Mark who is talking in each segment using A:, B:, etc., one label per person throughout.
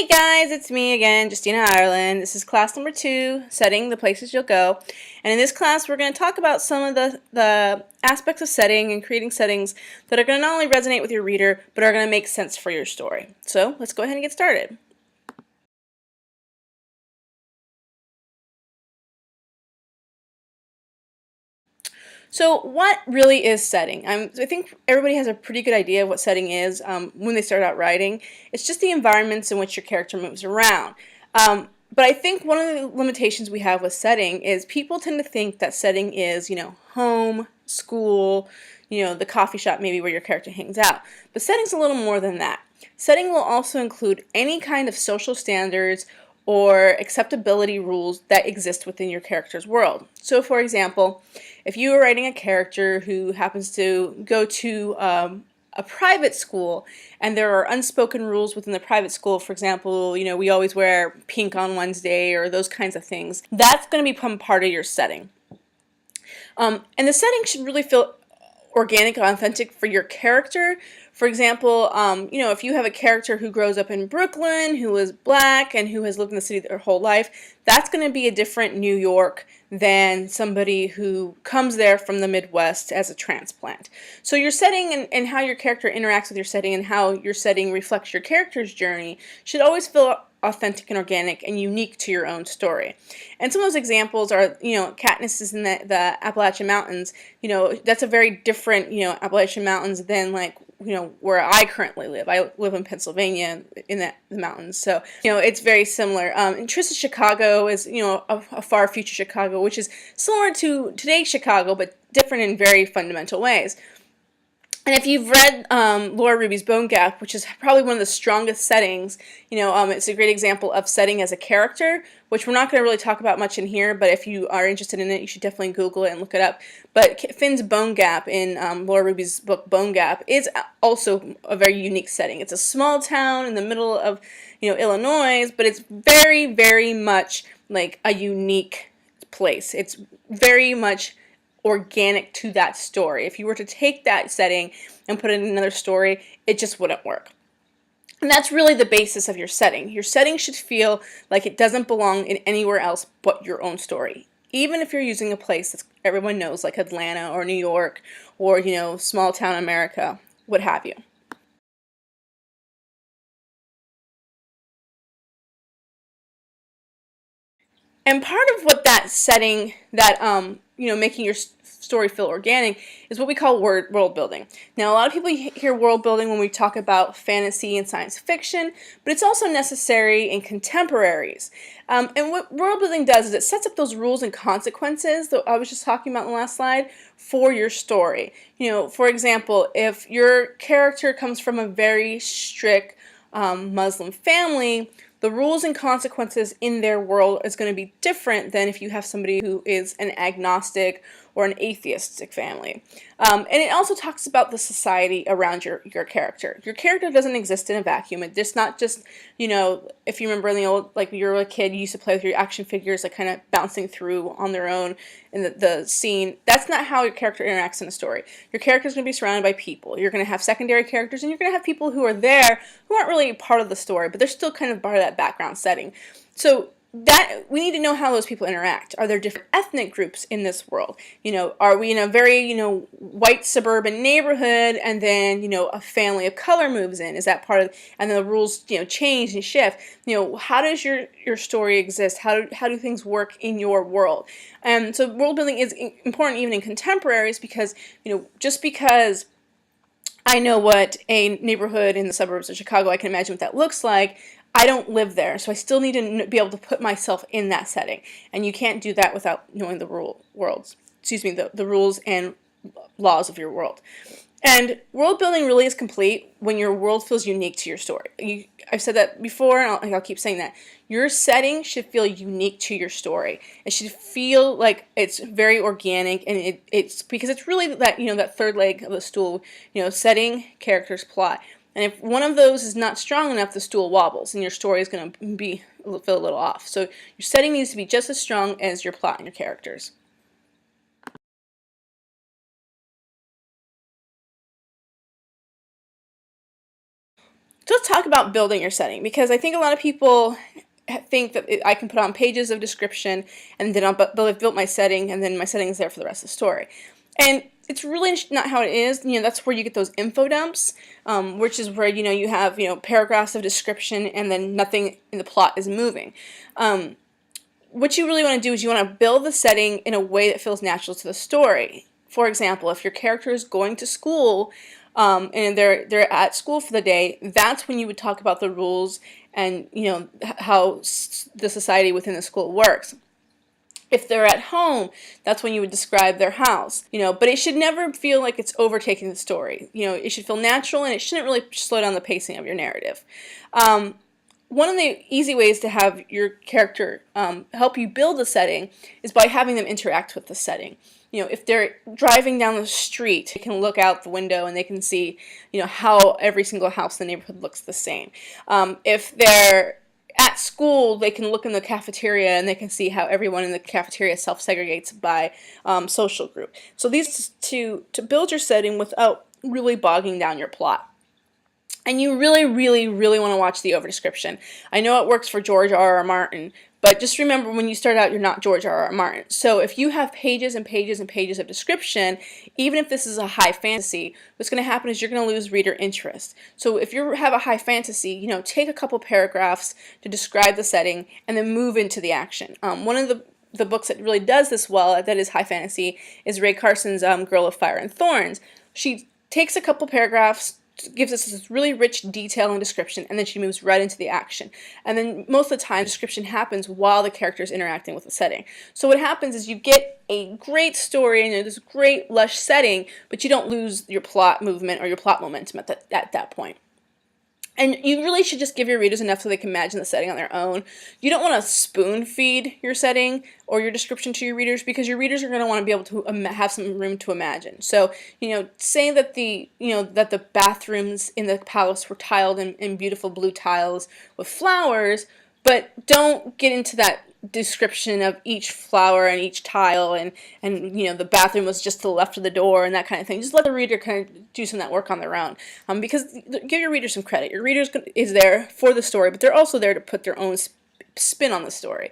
A: guys, it's me again, Justina Ireland. This is class number 2, Setting the Places You'll Go. And in this class, we're going to talk about some of the aspects of setting and creating settings that are going to not only resonate with your reader, but are going to make sense for your story. So let's go ahead and get started. So what really is setting? I think everybody has a pretty good idea of what setting is when they start out writing. It's just the environments in which your character moves around. But I think one of the limitations we have with setting is people tend to think that setting is, home, school, the coffee shop maybe where your character hangs out. But setting's a little more than that. Setting will also include any kind of social standards or acceptability rules that exist within your character's world. So for example, if you are writing a character who happens to go to a private school and there are unspoken rules within the private school, for example, we always wear pink on Wednesday or those kinds of things, that's going to become part of your setting. And the setting should really feel organic and authentic for your character. For example, if you have a character who grows up in Brooklyn, who is black, and who has lived in the city their whole life, that's going to be a different New York than somebody who comes there from the Midwest as a transplant. So your setting and how your character interacts with your setting and how your setting reflects your character's journey should always feel authentic and organic and unique to your own story. And some of those examples are, Katniss is in the Appalachian Mountains. That's a very different, Appalachian Mountains than where I currently live. I live in Pennsylvania in the mountains, so it's very similar. And Triss's Chicago is a far future Chicago, which is similar to today's Chicago, but different in very fundamental ways. And if you've read Laura Ruby's Bone Gap, which is probably one of the strongest settings, it's a great example of setting as a character, which we're not going to really talk about much in here, but if you are interested in it, you should definitely Google it and look it up. But Finn's Bone Gap in Laura Ruby's book Bone Gap is also a very unique setting. It's a small town in the middle of, Illinois, but it's very, very much like a unique place. It's very much organic to that story. If you were to take that setting and put it in another story, it just wouldn't work. And that's really the basis of your setting. Your setting should feel like it doesn't belong in anywhere else but your own story. Even if you're using a place that everyone knows, like Atlanta or New York or, small town America, what have you. And part of what that setting, that making your story feel organic, is what we call world building. Now, a lot of people hear world building when we talk about fantasy and science fiction, but it's also necessary in contemporaries. And what world building does is it sets up those rules and consequences that I was just talking about in the last slide for your story. For example, if your character comes from a very strict Muslim family, the rules and consequences in their world is going to be different than if you have somebody who is an agnostic or an atheistic family. And it also talks about the society around your character. Your character doesn't exist in a vacuum. It's not just, if you remember in the old, like you're a kid, you used to play with your action figures, like kind of bouncing through on their own in the scene. That's not how your character interacts in a story. Your character is going to be surrounded by people. You're going to have secondary characters, and you're going to have people who are there who aren't really part of the story, but they're still kind of part of that background setting. So that we need to know how those people interact. Are there different ethnic groups in this world? Are we in a very, white suburban neighborhood and then, a family of color moves in? Is that part of, and the rules, change and shift? How does your story exist? How do things work in your world? And so world building is important even in contemporaries because, just because I know what a neighborhood in the suburbs of Chicago, I can imagine what that looks like. I don't live there, so I still need to be able to put myself in that setting. And you can't do that without knowing the the rules and laws of your world. And world building really is complete when your world feels unique to your story. I've said that before, and I'll keep saying that. Your setting should feel unique to your story. It should feel like it's very organic, and it's because it's really that that third leg of the stool. Setting, characters, plot. And if one of those is not strong enough, the stool wobbles, and your story is going to feel a little off. So your setting needs to be just as strong as your plot and your characters. So let's talk about building your setting, because I think a lot of people think that I can put on pages of description and then I've built my setting and then my setting is there for the rest of the story. And it's really not how it is. That's where you get those info dumps, which is where, you have, paragraphs of description and then nothing in the plot is moving. What you really want to do is you want to build the setting in a way that feels natural to the story. For example, if your character is going to school, and they're at school for the day, that's when you would talk about the rules and how the society within the school works. If they're at home, that's when you would describe their house. But it should never feel like it's overtaking the story. It should feel natural, and it shouldn't really slow down the pacing of your narrative. One of the easy ways to have your character help you build a setting is by having them interact with the setting. If they're driving down the street, they can look out the window and they can see, how every single house in the neighborhood looks the same. If they're at school, they can look in the cafeteria and they can see how everyone in the cafeteria self-segregates by social group. So these to build your setting without really bogging down your plot. And you really, really, really want to watch the overdescription. I know it works for George R.R. Martin, but just remember, when you start out, you're not George R.R. Martin. So if you have pages and pages and pages of description, even if this is a high fantasy, what's going to happen is you're going to lose reader interest. So if you have a high fantasy, take a couple paragraphs to describe the setting and then move into the action. One of the books that really does this well, that is high fantasy, is Rae Carson's Girl of Fire and Thorns. She takes a couple paragraphs, gives us this really rich detail and description, and then she moves right into the action. And then most of the time, description happens while the character is interacting with the setting. So what happens is you get a great story and this great lush setting, but you don't lose your plot movement or your plot momentum at that point. And you really should just give your readers enough so they can imagine the setting on their own. You don't want to spoon feed your setting or your description to your readers, because your readers are going to want to be able to have some room to imagine. So, say that the bathrooms in the palace were tiled in beautiful blue tiles with flowers, but don't get into that description of each flower and each tile and the bathroom was just to the left of the door and that kind of thing. Just let the reader kind of do some of that work on their own, because give your reader some credit. Your reader is there for the story, but they're also there to put their own spin on the story.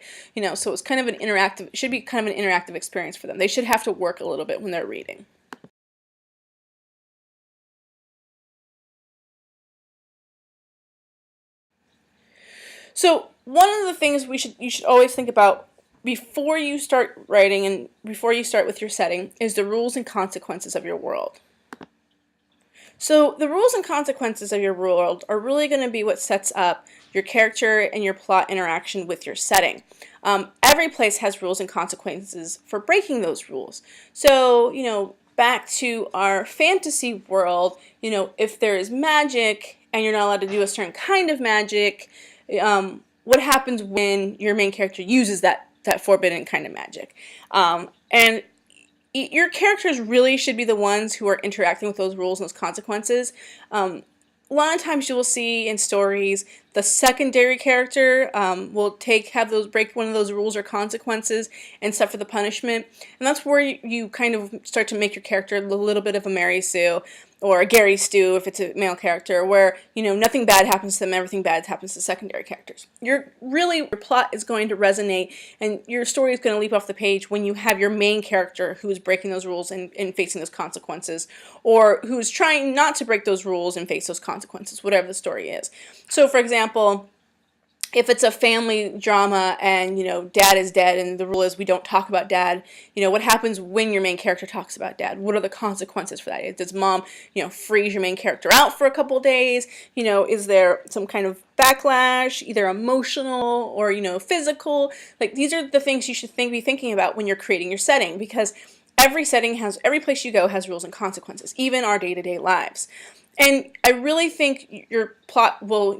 A: So it's kind of it should be kind of an interactive experience for them. They should have to work a little bit when they're reading. So one of the things you should always think about before you start writing and before you start with your setting is the rules and consequences of your world. So the rules and consequences of your world are really going to be what sets up your character and your plot interaction with your setting. Every place has rules and consequences for breaking those rules. So, back to our fantasy world, if there is magic and you're not allowed to do a certain kind of magic, what happens when your main character uses that forbidden kind of magic? And your characters really should be the ones who are interacting with those rules and those consequences. A lot of times you will see in stories the secondary character will break one of those rules or consequences and suffer the punishment, and that's where you kind of start to make your character a little bit of a Mary Sue or a Gary Stu if it's a male character, where nothing bad happens to them, everything bad happens to secondary characters. Your plot is going to resonate and your story is going to leap off the page when you have your main character who is breaking those rules and facing those consequences, or who's trying not to break those rules and face those consequences, whatever the story is. So for example, if it's a family drama and, dad is dead and the rule is we don't talk about dad, what happens when your main character talks about dad? What are the consequences for that? Does mom, freeze your main character out for a couple days? Is there some kind of backlash, either emotional or, physical? Like, these are the things you should be thinking about when you're creating your setting, because every place you go has rules and consequences, even our day-to-day lives. And I really think your plot will,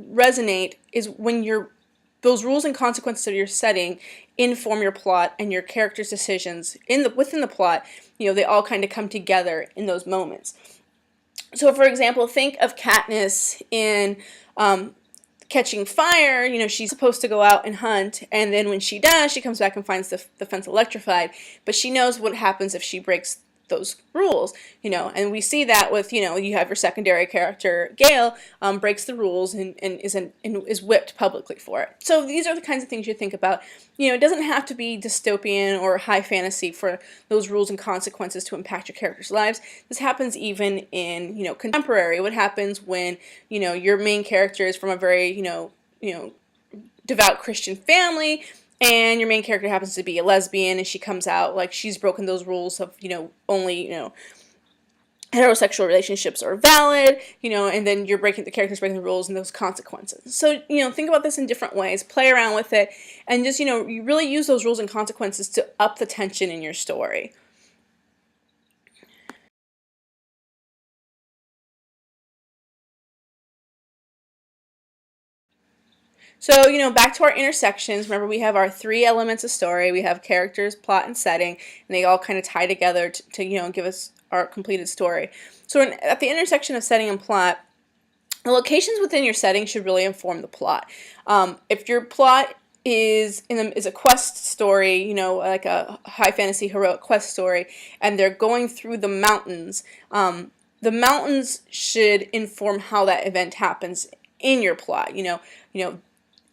A: resonate is when those rules and consequences of your setting inform your plot, and your character's decisions within the plot, they all kind of come together in those moments. So for example, think of Katniss in Catching Fire. She's supposed to go out and hunt, and then when she does, she comes back and finds the fence electrified, but she knows what happens if she breaks those rules, and we see that with, you have your secondary character, Gale, breaks the rules and is whipped publicly for it. So these are the kinds of things you think about. It doesn't have to be dystopian or high fantasy for those rules and consequences to impact your characters' lives. This happens even in, contemporary. What happens when, your main character is from a very, devout Christian family, and your main character happens to be a lesbian, and she comes out like she's broken those rules of, only, heterosexual relationships are valid, and then the character's breaking the rules and those consequences. So, think about this in different ways, play around with it, and just, you really use those rules and consequences to up the tension in your story. So, back to our intersections. Remember, we have our 3 elements of story. We have characters, plot, and setting, and they all kind of tie together to give us our completed story. So, at the intersection of setting and plot, the locations within your setting should really inform the plot. If your plot is a quest story, like a high fantasy heroic quest story, and they're going through the mountains should inform how that event happens in your plot.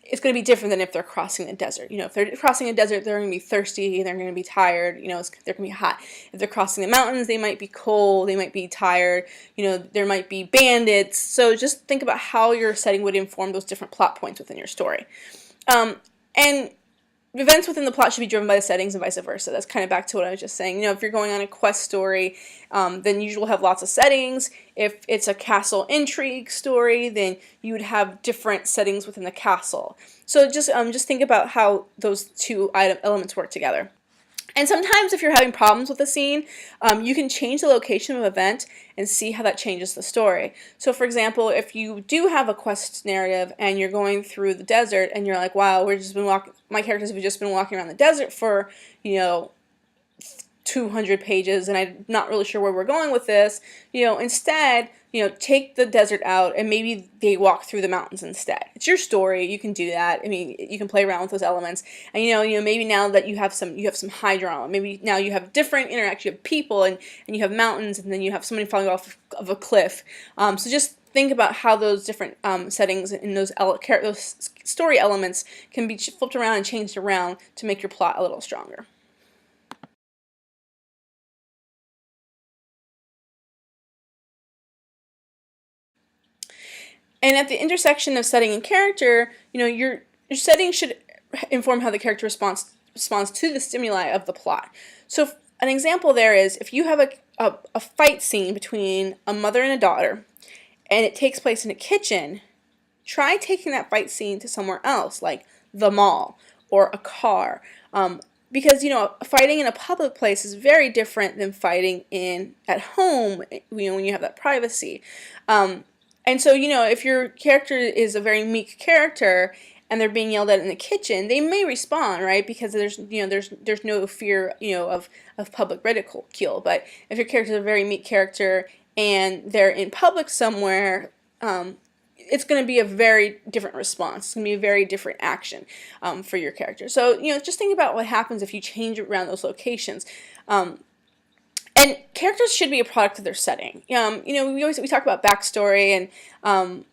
A: It's going to be different than if they're crossing the desert. If they're crossing a desert, they're going to be thirsty, they're going to be tired, they're going to be hot. If they're crossing the mountains, they might be cold, they might be tired, there might be bandits. So just think about how your setting would inform those different plot points within your story. And events within the plot should be driven by the settings and vice versa. That's kind of back to what I was just saying. If you're going on a quest story, then you will have lots of settings. If it's a castle intrigue story, then you would have different settings within the castle. So just think about how those 2 elements work together. And sometimes if you're having problems with a scene, you can change the location of an event and see how that changes the story. So for example, if you do have a quest narrative and you're going through the desert and you're like, wow, my characters have just been walking around the desert for, 200 pages and I'm not really sure where we're going with this, instead, take the desert out and maybe they walk through the mountains instead. It's your story. You can do that. I mean, you can play around with those elements. And maybe now that you have some high drama, maybe now you have different interaction, you have people and you have mountains and then you have somebody falling off of a cliff. So just think about how those different settings and those story elements can be flipped around and changed around to make your plot a little stronger. And at the intersection of setting and character, your setting should inform how the character responds to the stimuli of the plot. So an example there is if you have a fight scene between a mother and a daughter, and it takes place in a kitchen, try taking that fight scene to somewhere else, like the mall or a car. Because, fighting in a public place is very different than fighting at home, when you have that privacy. And so, if your character is a very meek character and they're being yelled at in the kitchen, they may respond, right? Because there's no fear, of public ridicule. But if your character is a very meek character and they're in public somewhere, it's going to be a very different response. It's going to be a very different action for your character. So, just think about what happens if you change around those locations. And characters should be a product of their setting. We talk about backstory, and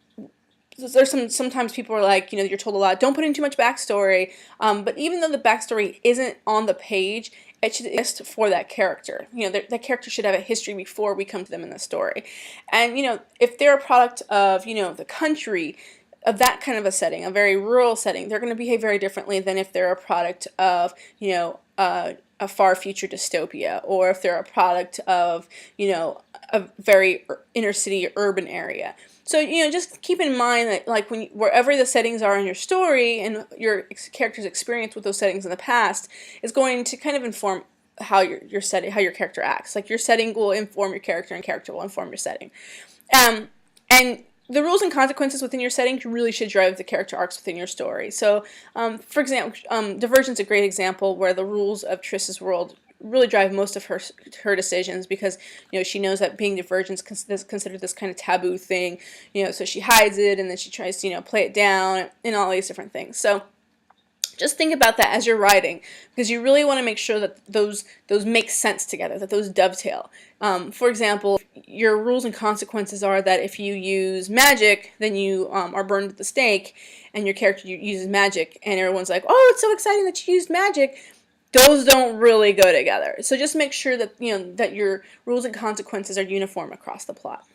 A: there's sometimes people are like, you're told a lot, don't put in too much backstory. But even though the backstory isn't on the page, it should exist for that character. That character should have a history before we come to them in the story. And if they're a product of the country, of that kind of a setting, a very rural setting, they're going to behave very differently than if they're a product of a far future dystopia, or if they're a product of a very inner city urban area. So just keep in mind that wherever the settings are in your story and your character's experience with those settings in the past is going to kind of inform how your character acts. Like your setting will inform your character, and character will inform your setting. And the rules and consequences within your setting really should drive the character arcs within your story. So, for example, Divergent's a great example where the rules of Triss's world really drive most of her decisions, because she knows that being divergent is considered this kind of taboo thing. So she hides it, and then she tries to play it down and all these different things. So Just think about that as you're writing, because you really want to make sure that those make sense together, that those dovetail. For example, your rules and consequences are that if you use magic, then you are burned at the stake, and your character uses magic, and everyone's like, "Oh, it's so exciting that you used magic." Those don't really go together. So just make sure that that your rules and consequences are uniform across the plot.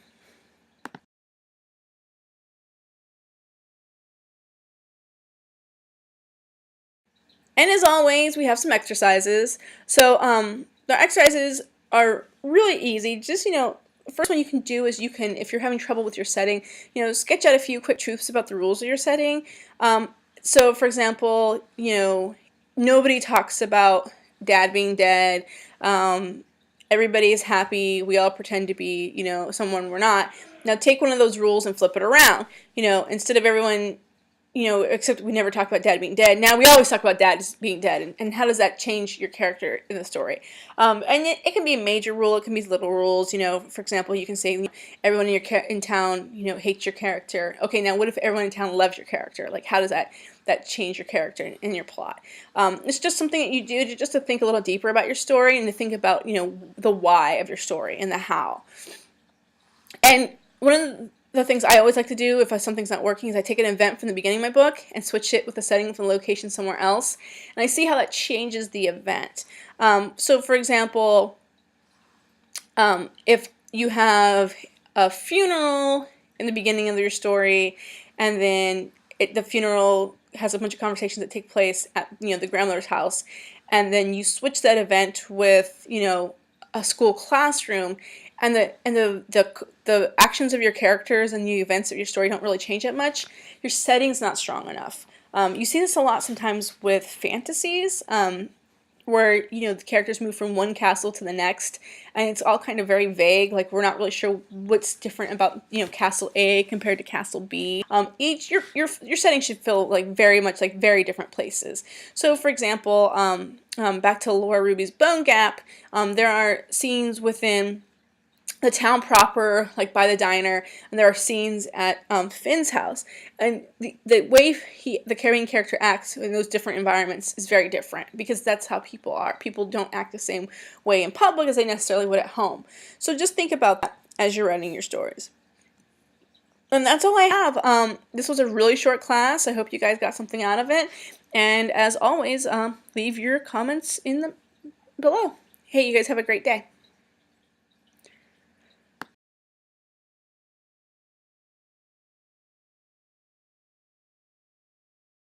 A: And as always, we have some exercises. So the exercises are really easy. Just, first one you can do is you can, if you're having trouble with your setting, sketch out a few quick truths about the rules of your setting. So for example, nobody talks about dad being dead. Everybody is happy. We all pretend to be, someone we're not. Now take one of those rules and flip it around. Instead of everyone except we never talk about dad being dead. Now we always talk about dad being dead, and how does that change your character in the story? And it can be a major rule, it can be little rules. For example, you can say everyone in town, hates your character. Okay, now what if everyone in town loves your character? Like, how does that change your character in your plot? It's just something that you do just to think a little deeper about your story and to think about the why of your story and the how. And one of the things I always like to do if something's not working is I take an event from the beginning of my book and switch it with a setting from a location somewhere else, and I see how that changes the event. So for example, if you have a funeral in the beginning of your story, and then the funeral has a bunch of conversations that take place at the grandmother's house, and then you switch that event with a school classroom, and the actions of your characters and the events of your story don't really change that much, your setting's not strong enough. You see this a lot sometimes with fantasies, where the characters move from one castle to the next, and it's all kind of very vague. Like, we're not really sure what's different about castle A compared to castle B. Each your setting should feel like very much like very different places. So for example, back to Laura Ruby's Bone Gap, there are scenes within the town proper, like by the diner, and there are scenes at Finn's house, and the way the carrying character acts in those different environments is very different, because that's how people are. People don't act the same way in public as they necessarily would at home. So just think about that as you're writing your stories. And that's all I have. This was a really short class. I hope you guys got something out of it. And as always, leave your comments below. Hey, you guys have a great day.